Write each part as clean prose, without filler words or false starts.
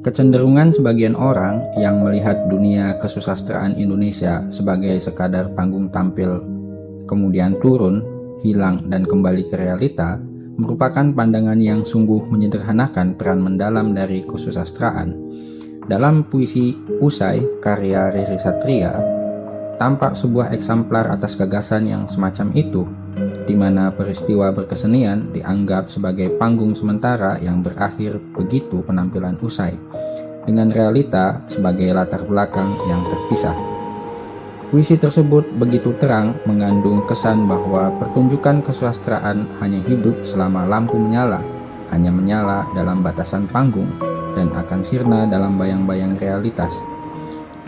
Kecenderungan sebagian orang yang melihat dunia kesusastraan Indonesia sebagai sekadar panggung tampil, kemudian turun, hilang, dan kembali ke realita, merupakan pandangan yang sungguh menyederhanakan peran mendalam dari kesusastraan. Dalam puisi Usai, karya Riri Satria, tampak sebuah eksemplar atas gagasan yang semacam itu, di mana peristiwa berkesenian dianggap sebagai panggung sementara yang berakhir begitu penampilan usai, dengan realita sebagai latar belakang yang terpisah. Puisi tersebut begitu terang mengandung kesan bahwa pertunjukan kesusastraan hanya hidup selama lampu menyala, hanya menyala dalam batasan panggung, dan akan sirna dalam bayang-bayang realitas.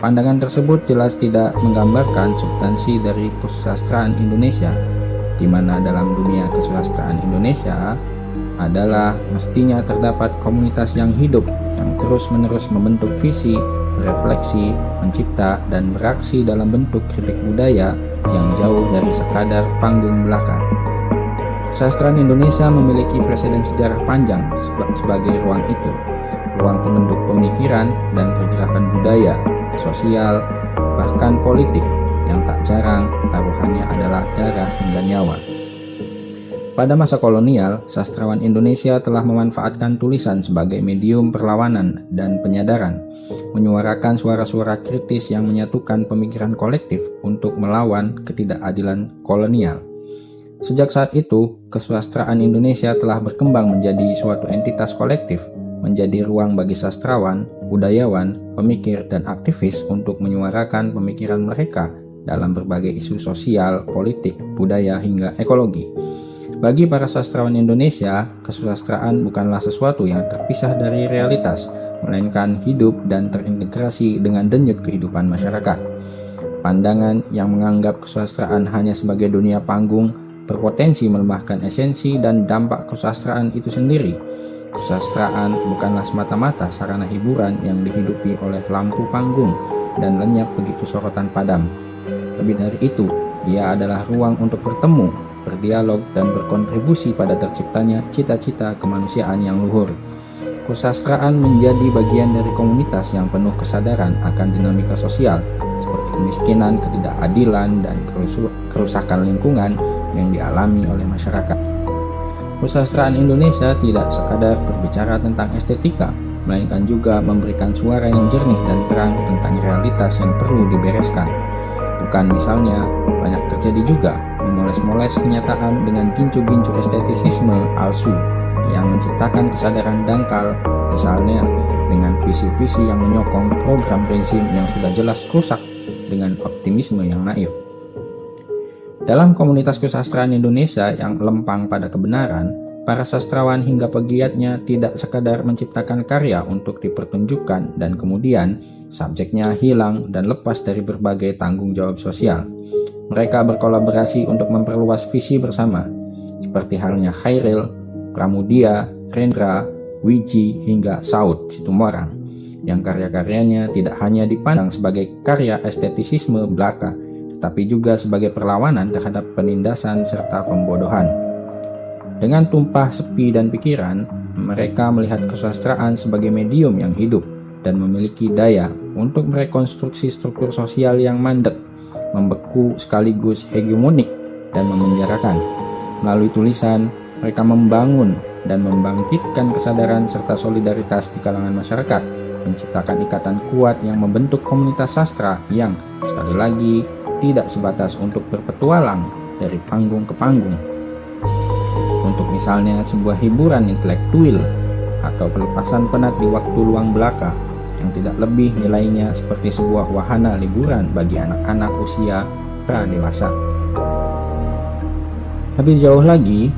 Pandangan tersebut jelas tidak menggambarkan substansi dari kesusastraan Indonesia, di mana dalam dunia kesusastraan Indonesia adalah mestinya terdapat komunitas yang hidup, yang terus-menerus membentuk visi, berefleksi, mencipta, dan beraksi dalam bentuk kritik budaya yang jauh dari sekadar panggung belaka. Kesusastraan Indonesia memiliki preseden sejarah panjang sebagai ruang itu, ruang pembentuk pemikiran dan pergerakan budaya, sosial, bahkan politik, yang tak jarang taruhannya adalah darah hingga nyawa. Pada masa kolonial, sastrawan Indonesia telah memanfaatkan tulisan sebagai medium perlawanan dan penyadaran, menyuarakan suara-suara kritis yang menyatukan pemikiran kolektif untuk melawan ketidakadilan kolonial. Sejak saat itu, kesusastraan Indonesia telah berkembang menjadi suatu entitas kolektif, menjadi ruang bagi sastrawan, budayawan, pemikir, dan aktivis untuk menyuarakan pemikiran mereka dalam berbagai isu sosial, politik, budaya, hingga ekologi. Bagi para sastrawan Indonesia, kesusastraan bukanlah sesuatu yang terpisah dari realitas, melainkan hidup dan terintegrasi dengan denyut kehidupan masyarakat. Pandangan yang menganggap kesusastraan hanya sebagai dunia panggung berpotensi melemahkan esensi dan dampak kesusastraan itu sendiri. Kesusastraan bukanlah semata-mata sarana hiburan yang dihidupi oleh lampu panggung dan lenyap begitu sorotan padam. Lebih dari itu, ia adalah ruang untuk bertemu, berdialog, dan berkontribusi pada terciptanya cita-cita kemanusiaan yang luhur. Kesusastraan menjadi bagian dari komunitas yang penuh kesadaran akan dinamika sosial, seperti kemiskinan, ketidakadilan, dan kerusakan lingkungan yang dialami oleh masyarakat. Kesusastraan Indonesia tidak sekadar berbicara tentang estetika, melainkan juga memberikan suara yang jernih dan terang tentang realitas yang perlu dibereskan. Bukan misalnya, banyak terjadi juga memoles-moles kenyataan dengan gincu-gincu estetisisme palsu yang menciptakan kesadaran dangkal, misalnya dengan visi-visi yang menyokong program rezim yang sudah jelas rusak dengan optimisme yang naif. Dalam komunitas kesusastraan Indonesia yang lempang pada kebenaran, para sastrawan hingga pegiatnya tidak sekadar menciptakan karya untuk dipertunjukkan dan kemudian subjeknya hilang dan lepas dari berbagai tanggung jawab sosial. Mereka berkolaborasi untuk memperluas visi bersama, seperti halnya Khairil, Pramudia, Rendra, Wiji, hingga Saud Situmorang, yang karya-karyanya tidak hanya dipandang sebagai karya estetisisme belaka, tetapi juga sebagai perlawanan terhadap penindasan serta pembodohan. Dengan tumpah sepi dan pikiran, mereka melihat kesusastraan sebagai medium yang hidup dan memiliki daya untuk merekonstruksi struktur sosial yang mandek, membeku sekaligus hegemonik dan memenjarakan. Melalui tulisan, mereka membangun dan membangkitkan kesadaran serta solidaritas di kalangan masyarakat, menciptakan ikatan kuat yang membentuk komunitas sastra yang, sekali lagi, tidak sebatas untuk berpetualang dari panggung ke panggung. Untuk misalnya sebuah hiburan intelektual atau pelepasan penat di waktu luang belaka yang tidak lebih nilainya seperti sebuah wahana liburan bagi anak-anak usia pra-dewasa. Lebih jauh lagi,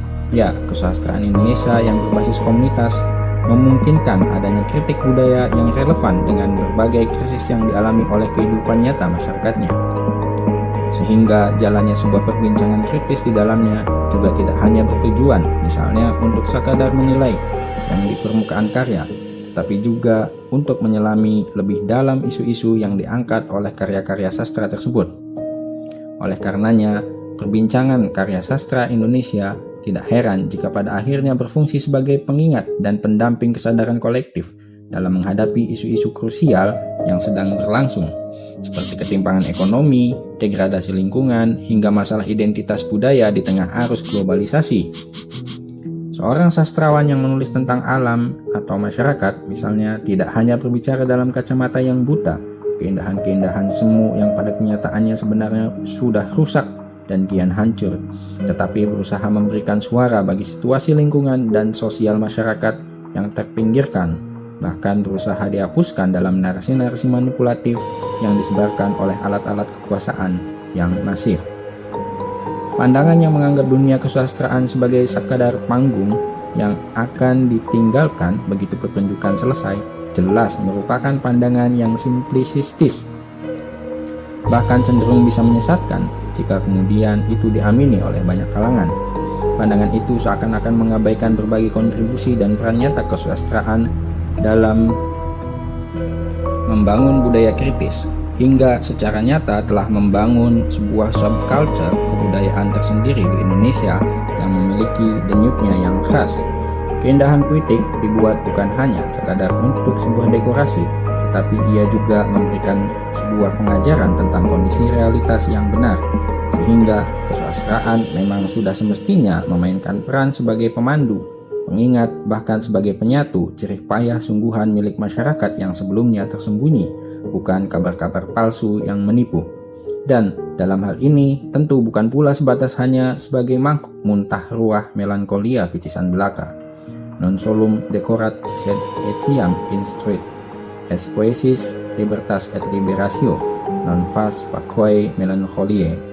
kesusastraan Indonesia yang berbasis komunitas memungkinkan adanya kritik budaya yang relevan dengan berbagai krisis yang dialami oleh kehidupan nyata masyarakatnya. Sehingga jalannya sebuah perbincangan kritis di dalamnya juga tidak hanya bertujuan misalnya untuk sekadar menilai yang di permukaan karya, tapi juga untuk menyelami lebih dalam isu-isu yang diangkat oleh karya-karya sastra tersebut. Oleh karenanya, perbincangan karya sastra Indonesia tidak heran jika pada akhirnya berfungsi sebagai pengingat dan pendamping kesadaran kolektif dalam menghadapi isu-isu krusial yang sedang berlangsung, seperti ketimpangan ekonomi, degradasi lingkungan, hingga masalah identitas budaya di tengah arus globalisasi. Seorang sastrawan yang menulis tentang alam atau masyarakat, misalnya, tidak hanya berbicara dalam kacamata yang buta, keindahan-keindahan semu yang pada kenyataannya sebenarnya sudah rusak dan kian hancur, tetapi berusaha memberikan suara bagi situasi lingkungan dan sosial masyarakat yang terpinggirkan, bahkan berusaha dihapuskan dalam narasi-narasi manipulatif yang disebarkan oleh alat-alat kekuasaan yang masif. Pandangan yang menganggap dunia kesusastraan sebagai sekadar panggung yang akan ditinggalkan begitu pertunjukan selesai, jelas merupakan pandangan yang simplistis, bahkan cenderung bisa menyesatkan jika kemudian itu diamini oleh banyak kalangan. Pandangan itu seakan-akan mengabaikan berbagai kontribusi dan peran nyata kesusastraan dalam membangun budaya kritis, hingga secara nyata telah membangun sebuah subculture kebudayaan tersendiri di Indonesia yang memiliki denyutnya yang khas. Keindahan puitik dibuat bukan hanya sekadar untuk sebuah dekorasi, tetapi ia juga memberikan sebuah pengajaran tentang kondisi realitas yang benar, sehingga kesusastraan memang sudah semestinya memainkan peran sebagai pemandu, pengingat, bahkan sebagai penyatu jerih payah sungguhan milik masyarakat yang sebelumnya tersembunyi, bukan kabar-kabar palsu yang menipu. Dan dalam hal ini tentu bukan pula sebatas hanya sebagai mangkuk muntah ruah melankolia picisan belaka. Non solum decorat sed etiam instruit, es poesis libertas et liberatio, non fas paquae melancholiae.